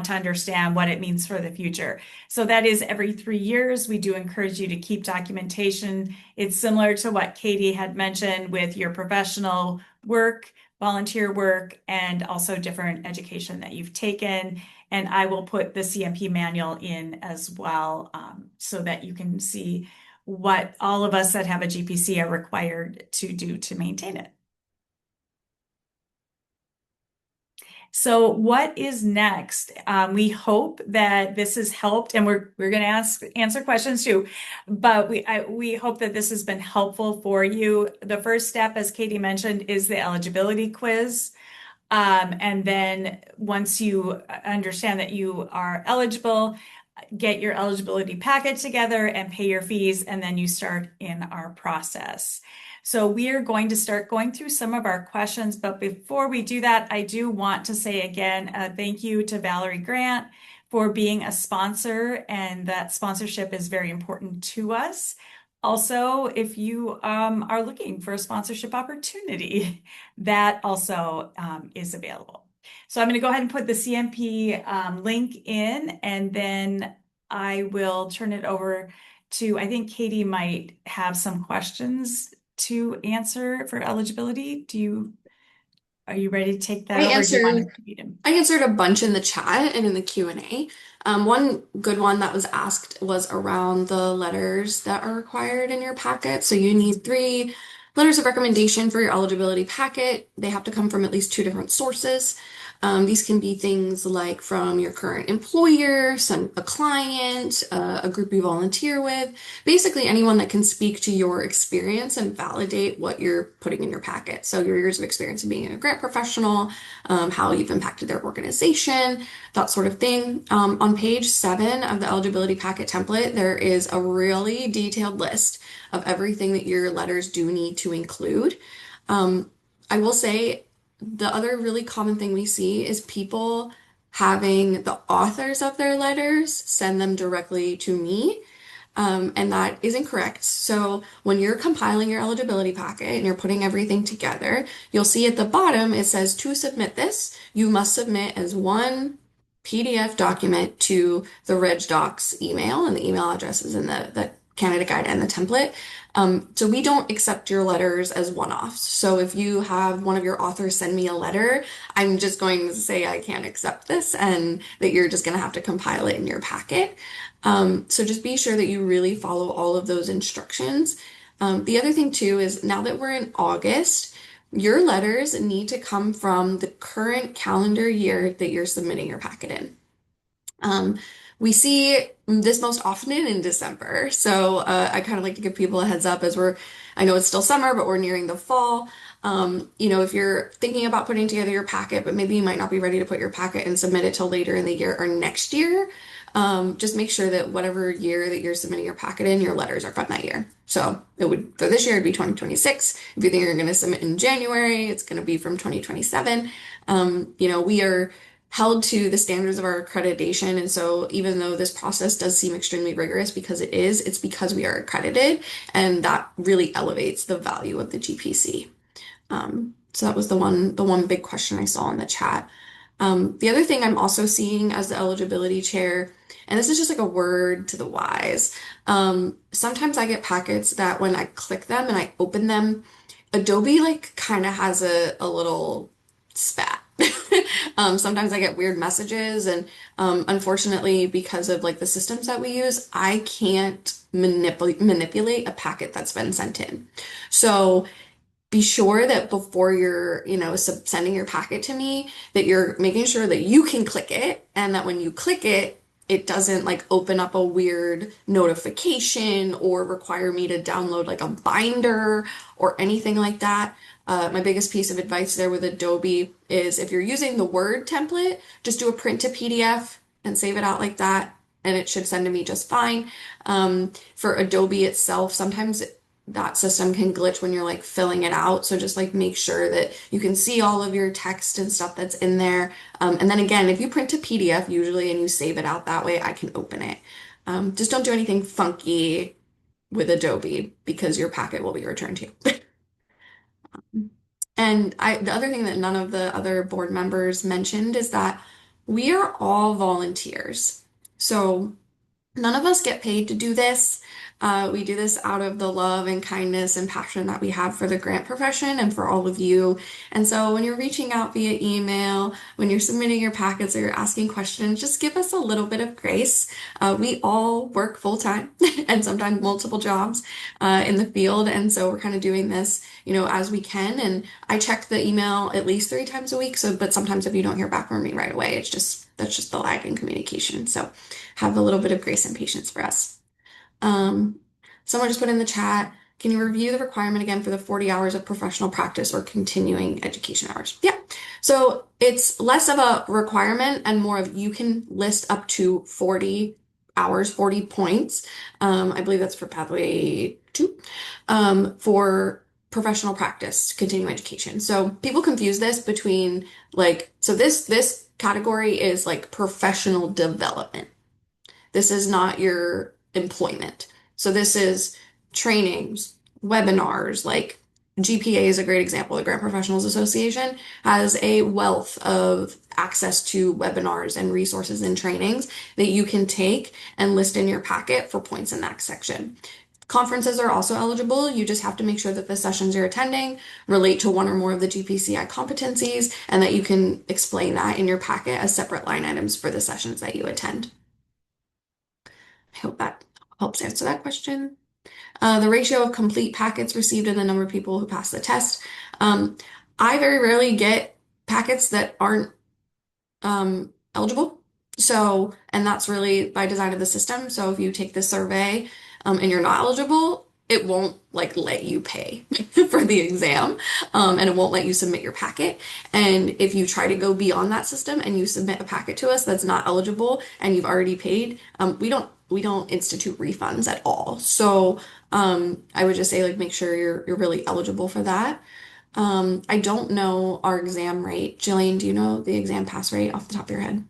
[SPEAKER 5] to understand what it means for the future. So that is every 3 years. We do encourage you to keep documentation. It's similar to what Katie had mentioned with your professional work, volunteer work, and also different education that you've taken. And I will put the CMP manual in as well, so that you can see what all of us that have a GPC are required to do to maintain it. So what is next? We hope that this has helped, and we're going to answer questions too. But we hope that this has been helpful for you. The first step, as Katie mentioned, is the eligibility quiz. And then once you understand that you are eligible, get your eligibility packet together and pay your fees, and then you start in our process. So we are going to start going through some of our questions, but before we do that, I do want to say again, thank you to Valerie Grant for being a sponsor, and that sponsorship is very important to us. Also, if you are looking for a sponsorship opportunity, that also is available. So I'm going to go ahead and put the CMP link in, and then I will turn it over to, I think Katie might have some questions to answer for eligibility. Are you ready to take that
[SPEAKER 6] I
[SPEAKER 5] over? Or do you want
[SPEAKER 6] answered
[SPEAKER 5] to read them?
[SPEAKER 6] I answered a bunch in the chat and in the Q&A. One good one that was asked was around the letters that are required in your packet. So you need 3 letters of recommendation for your eligibility packet. They have to come from at least 2 different sources. These can be things like from your current employer, a client, a group you volunteer with, basically anyone that can speak to your experience and validate what you're putting in your packet. So your years of experience in being a grant professional, how you've impacted their organization, that sort of thing. On page 7 of the eligibility packet template, there is a really detailed list of everything that your letters do need to include. I will say the other really common thing we see is people having the authors of their letters send them directly to me. And that is incorrect. So when you're compiling your eligibility packet and you're putting everything together, you'll see at the bottom it says to submit this, you must submit as one PDF document to the RegDocs email, and the email address is in the candidate guide and the template. So we don't accept your letters as one-offs. So if you have one of your authors send me a letter, I'm just going to say I can't accept this and that you're just going to have to compile it in your packet. So just be sure that you really follow all of those instructions. The other thing too is now that we're in August, your letters need to come from the current calendar year that you're submitting your packet in. We see this most often in December. So I kind of like to give people a heads up as I know it's still summer, but we're nearing the fall. If you're thinking about putting together your packet, but maybe you might not be ready to put your packet and submit it till later in the year or next year, just make sure that whatever year that you're submitting your packet in, your letters are from that year. So for this year, it'd be 2026. If you think you're going to submit in January, it's going to be from 2027. We are held to the standards of our accreditation. And so even though this process does seem extremely rigorous because it's because we are accredited, and that really elevates the value of the GPC. So that was the one big question I saw in the chat. The other thing I'm also seeing as the eligibility chair, and this is just like a word to the wise, sometimes I get packets that when I click them and I open them, Adobe like kind of has a little spat. Sometimes I get weird messages, and unfortunately, because of like the systems that we use, I can't manipulate a packet that's been sent in. So be sure that before you're, sending your packet to me, that you're making sure that you can click it, and that when you click it, it doesn't like open up a weird notification or require me to download like a binder or anything like that. My biggest piece of advice there with Adobe is if you're using the Word template, just do a print to PDF and save it out like that, and it should send to me just fine. For Adobe itself, sometimes that system can glitch when you're like filling it out. So just like make sure that you can see all of your text and stuff that's in there. And then again, if you print a PDF usually and you save it out that way, I can open it. Just don't do anything funky with Adobe because your packet will be returned to you. And the other thing that none of the other board members mentioned is that we are all volunteers. So none of us get paid to do this. We do this out of the love and kindness and passion that we have for the grant profession and for all of you. And so when you're reaching out via email, when you're submitting your packets or you're asking questions, just give us a little bit of grace. We all work full time and sometimes multiple jobs in the field. And so we're kind of doing this, as we can. And I check the email at least 3 times a week. So, but sometimes if you don't hear back from me right away, that's just the lag in communication. So have a little bit of grace and patience for us. Um, Someone just put in the chat, can you review the requirement again for the 40 hours of professional practice or continuing education hours? Yeah. So it's less of a requirement and more of you can list up to 40 hours, 40 points. I believe that's for pathway 2, for professional practice, continuing education. So people confuse this between so this category is like professional development. This is not your employment. So this is trainings, webinars, like GPA is a great example. The Grant Professionals Association has a wealth of access to webinars and resources and trainings that you can take and list in your packet for points in that section. Conferences are also eligible. You just have to make sure that the sessions you're attending relate to one or more of the GPCI competencies and that you can explain that in your packet as separate line items for the sessions that you attend. I hope that helps answer that question. The ratio of complete packets received and the number of people who pass the test. I very rarely get packets that aren't eligible. So, and that's really by design of the system. So if you take this survey and you're not eligible, it won't like let you pay for the exam, and it won't let you submit your packet. And if you try to go beyond that system and you submit a packet to us that's not eligible and you've already paid, we don't institute refunds at all. So I would just say like make sure you're really eligible for that. I don't know our exam rate. Jillian, do you know the exam pass rate off the top of your head?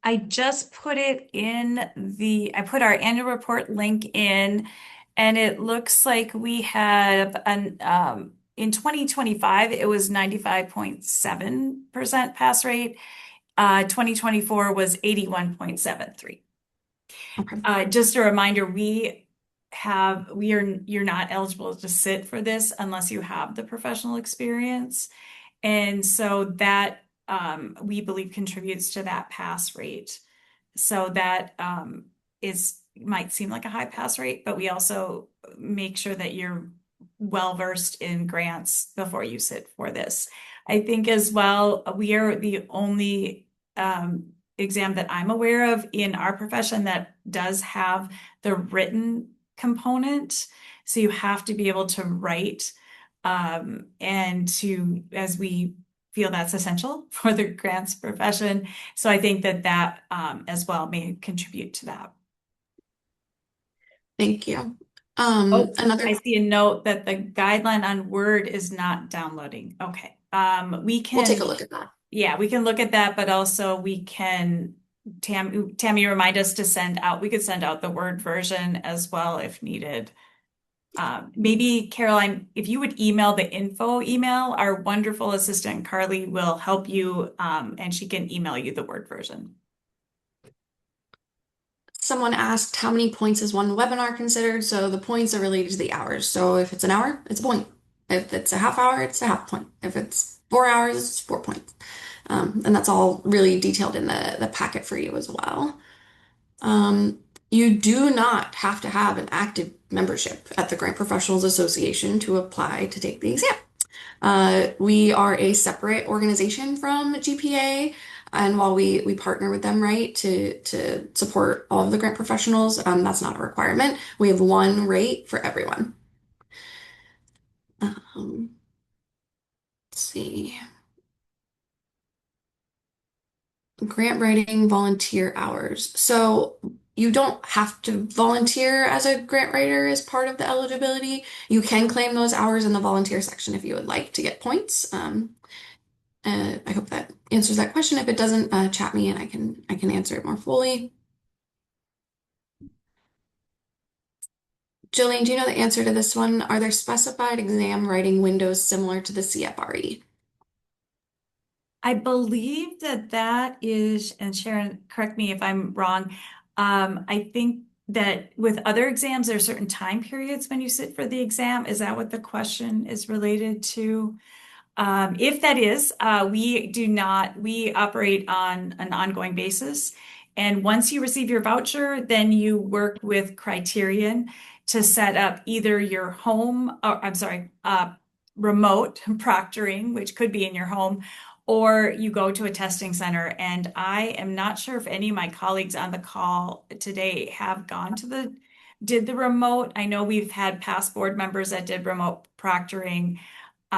[SPEAKER 5] I just put it I put our annual report link in, and it looks like we have in 2025, it was 95.7% pass rate. 2024 was 81.73.
[SPEAKER 6] Okay.
[SPEAKER 5] Just a reminder, you're not eligible to sit for this unless you have the professional experience. And so that we believe contributes to that pass rate. So that might seem like a high pass rate, but we also make sure that you're well versed in grants before you sit for this. I think as well, we are the only exam that I'm aware of in our profession that does have the written component. So you have to be able to write, as we feel that's essential for the grants profession. So I think that as well may contribute to that.
[SPEAKER 6] Thank you.
[SPEAKER 5] Oh,
[SPEAKER 6] Another,
[SPEAKER 5] I see a note that the guideline on Word is not downloading. Okay.
[SPEAKER 6] we'll take a look at that.
[SPEAKER 5] Yeah, we can look at that, but also we can, Tammy, remind us to we could send out the Word version as well if needed. Maybe Caroline, if you would email the info email, our wonderful assistant Carly will help you, and she can email you the Word version.
[SPEAKER 6] Someone asked how many points is one webinar considered? So the points are related to the hours. So if it's an hour, it's a point. If it's a half hour, it's a half point. If it's 4 hours is 4 points. And that's all really detailed in the packet for you as well. You do not have to have an active membership at the Grant Professionals Association to apply to take the exam. We are a separate organization from GPA, and while we partner with them, right, to support all of the grant professionals, that's not a requirement. We have one rate for everyone. Let's see. Grant writing volunteer hours. So you don't have to volunteer as a grant writer as part of the eligibility. You can claim those hours in the volunteer section if you would like to get points. I hope that answers that question. If it doesn't, chat me and I can answer it more fully. Jillian, do you know the answer to this one? Are there specified exam writing windows similar to the CFRE?
[SPEAKER 5] I believe that that is, and Sharon, correct me if I'm wrong. I think that with other exams, there are certain time periods when you sit for the exam. Is that what the question is related to? If that is, we do not, we operate on an ongoing basis. And once you receive your voucher, then you work with Criterion to set up either your home, or I'm sorry, remote proctoring, which could be in your home, or you go to a testing center. And I am not sure if any of my colleagues on the call today have gone to did the remote. I know we've had past board members that did remote proctoring.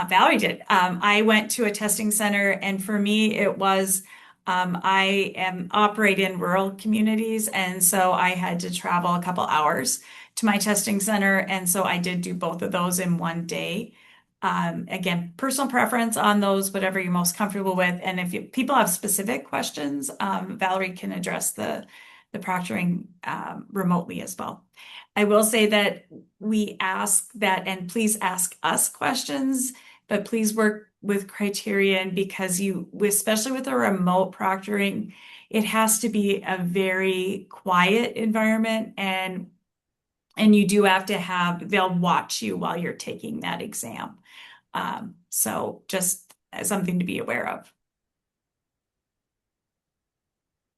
[SPEAKER 5] Valerie did. I went to a testing center, and for me, it was I am operate in rural communities, and so I had to travel a couple hours to my testing center, and so I did do both of those in one day. Again, personal preference on those, whatever you're most comfortable with, and if people have specific questions, Valerie can address the proctoring remotely as well. I will say that we ask that, and please ask us questions, but please work with Criterion because especially with a remote proctoring, it has to be a very quiet environment and you do have to they'll watch you while you're taking that exam. So just something to be aware of.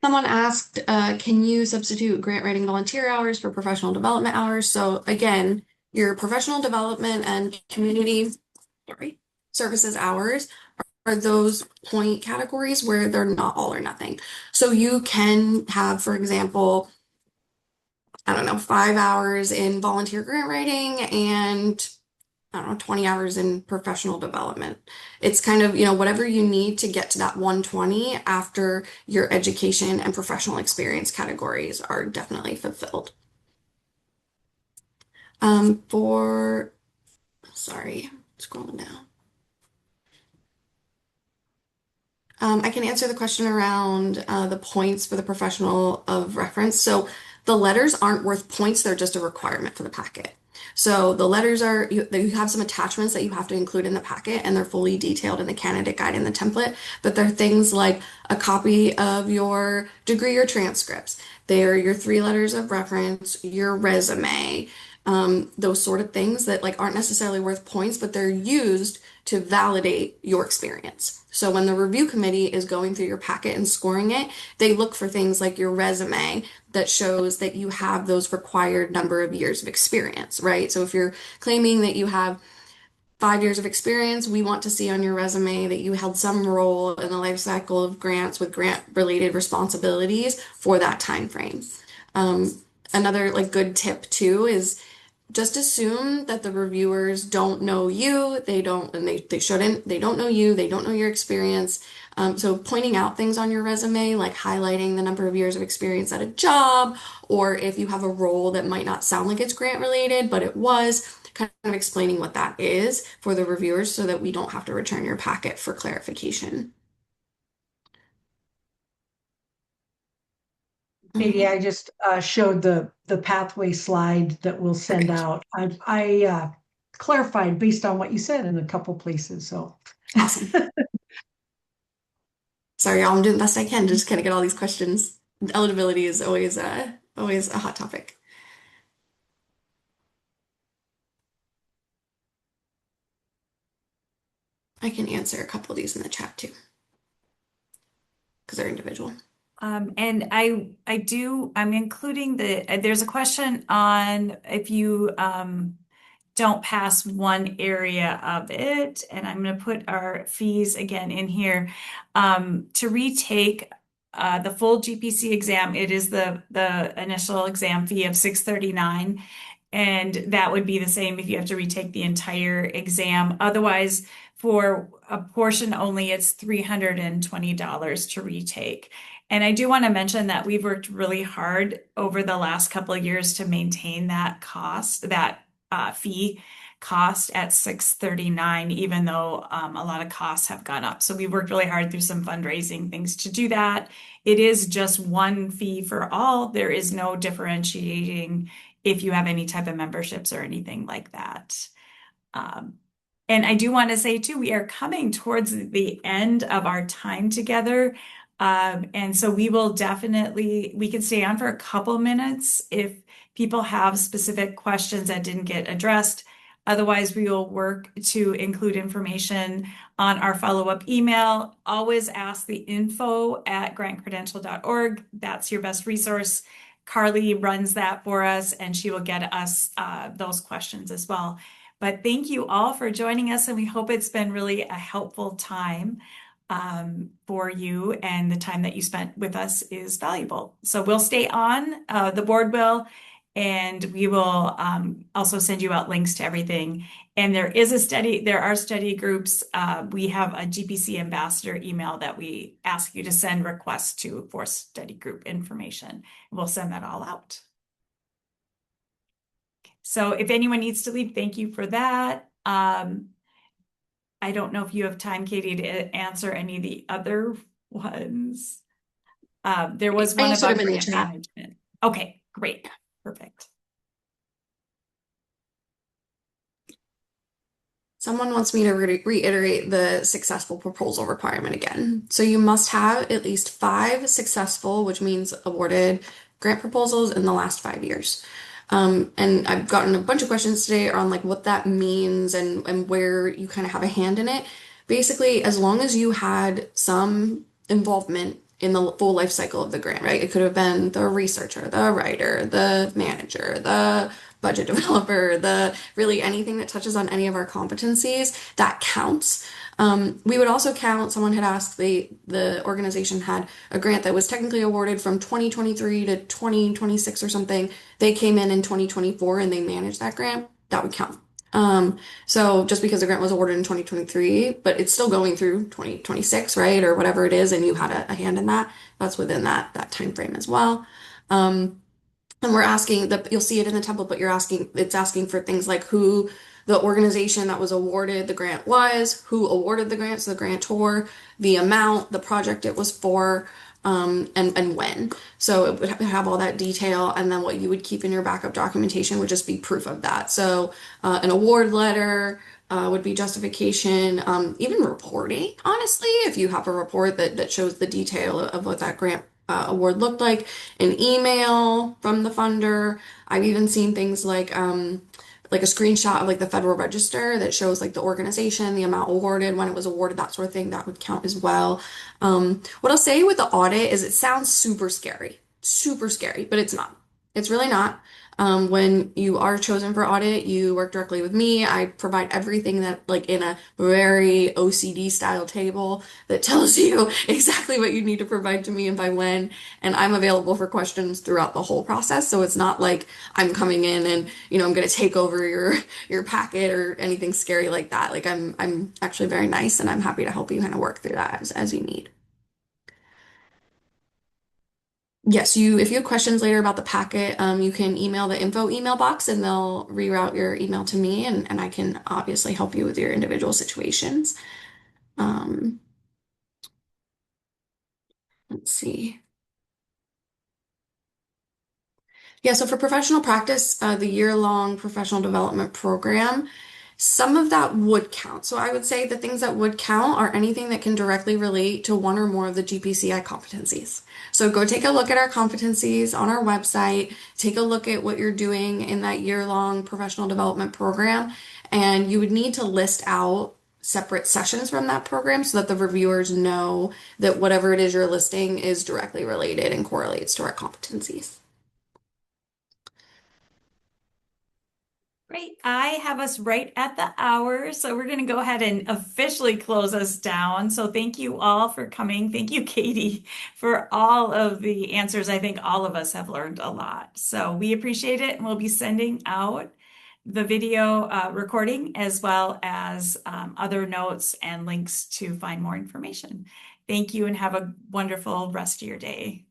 [SPEAKER 6] Someone asked, can you substitute grant writing volunteer hours for professional development hours? So again, your professional development and community, services hours are those point categories where they're not all or nothing. So you can have, for example, I don't know, 5 hours in volunteer grant writing and I don't know, 20 hours in professional development. It's kind of, whatever you need to get to that 120 after your education and professional experience categories are definitely fulfilled. Sorry, scrolling down. I can answer the question around the points for the professional of reference. So the letters aren't worth points, they're just a requirement for the packet. So the letters you have some attachments that you have to include in the packet, and they're fully detailed in the candidate guide in the template. But they're things like a copy of your degree or transcripts. They're your 3 letters of reference, your resume, those sort of things that aren't necessarily worth points, but they're used to validate your experience. So when the review committee is going through your packet and scoring it, they look for things like your resume that shows that you have those required number of years of experience, right? So if you're claiming that you have 5 years of experience, we want to see on your resume that you held some role in the life cycle of grants with grant related responsibilities for that time frame. Another good tip too is just assume that the reviewers don't know you. They don't, and they shouldn't. They don't know you. They don't know your experience. So pointing out things on your resume, like highlighting the number of years of experience at a job, or if you have a role that might not sound like it's grant related, but it was, kind of explaining what that is for the reviewers so that we don't have to return your packet for clarification.
[SPEAKER 2] Katie, I just showed the pathway slide that we'll send
[SPEAKER 6] Perfect.
[SPEAKER 2] out. I clarified based on what you said in a couple places. So
[SPEAKER 6] Awesome. Sorry, y'all, I'm doing the best I can to just kind of get all these questions. Eligibility is always a hot topic. I can answer a couple of these in the chat too, because they're individual.
[SPEAKER 5] And I'm including there's a question on if you don't pass one area of it, and I'm going to put our fees again in here. To retake the full GPC exam, it is the initial exam fee of $639, and that would be the same if you have to retake the entire exam. Otherwise, for a portion only, it's $320 to retake. And I do want to mention that we've worked really hard over the last couple of years to maintain that cost, that fee cost at $639, even though a lot of costs have gone up. So we worked really hard through some fundraising things to do that. It is just one fee for all. There is no differentiating if you have any type of memberships or anything like that. And I do want to say too, we are coming towards the end of our time together. And so we can stay on for a couple minutes if people have specific questions that didn't get addressed. Otherwise, we will work to include information on our follow-up email. Always ask the info@grantcredential.org. That's your best resource. Carly runs that for us, and she will get us those questions as well. But thank you all for joining us, and we hope it's been really a helpful time for you, and the time that you spent with us is valuable. So we'll stay on, the board will, and we will also send you out links to everything. And there are study groups. We have a GPC ambassador email that we ask you to send requests to for study group information. We'll send that all out. So if anyone needs to leave, thank you for that. I don't know if you have time, Katie, to answer any of the other ones. There was one about grant management. Okay, great. Perfect.
[SPEAKER 6] Someone wants me to reiterate the successful proposal requirement again. So you must have at least 5 successful, which means awarded, grant proposals in the last 5 years. And I've gotten a bunch of questions today on like what that means and where you kind of have a hand in it. Basically, as long as you had some involvement in the full life cycle of the grant, right? It could have been the researcher, the writer, the manager, the budget developer, the really anything that touches on any of our competencies, that counts. We would also count, someone had asked, the organization had a grant that was technically awarded from 2023 to 2026 or something. They came in 2024 and they managed that grant. That would count. So just because the grant was awarded in 2023, but it's still going through 2026, right? Or whatever it is, and you had a hand in that, that's within that time frame as well. And we're asking that you'll see it in the template, but it's asking for things like who the organization that was awarded the grant was, who awarded the grant, so the grantor, the amount, the project it was for, and when. So it would have all that detail, and then what you would keep in your backup documentation would just be proof of that. So an award letter would be justification, even reporting, honestly, if you have a report that shows the detail of what that grant award looked like, an email from the funder. I've even seen things like a screenshot of like the Federal Register that shows like the organization, the amount awarded, when it was awarded, that sort of thing. That would count as well. What I'll say with the audit is it sounds super scary, but it's not. It's really not. When you are chosen for audit, you work directly with me. I provide everything that like in a very OCD style table that tells you exactly what you need to provide to me and by when. And I'm available for questions throughout the whole process. So it's not like I'm coming in and, I'm going to take over your packet or anything scary like that. Like I'm actually very nice and I'm happy to help you kind of work through that as you need. Yes, if you have questions later about the packet, you can email the info email box and they'll reroute your email to me and I can obviously help you with your individual situations. Let's see. Yeah, so for professional practice, the year-long professional development program, some of that would count. So I would say the things that would count are anything that can directly relate to one or more of the GPCI competencies. So go take a look at our competencies on our website, take a look at what you're doing in that year-long professional development program, and you would need to list out separate sessions from that program so that the reviewers know that whatever it is you're listing is directly related and correlates to our competencies.
[SPEAKER 5] Great. I have us right at the hour, so we're going to go ahead and officially close us down. So thank you all for coming. Thank you, Katie, for all of the answers. I think all of us have learned a lot. So we appreciate it, and we'll be sending out the video recording as well as other notes and links to find more information. Thank you and have a wonderful rest of your day.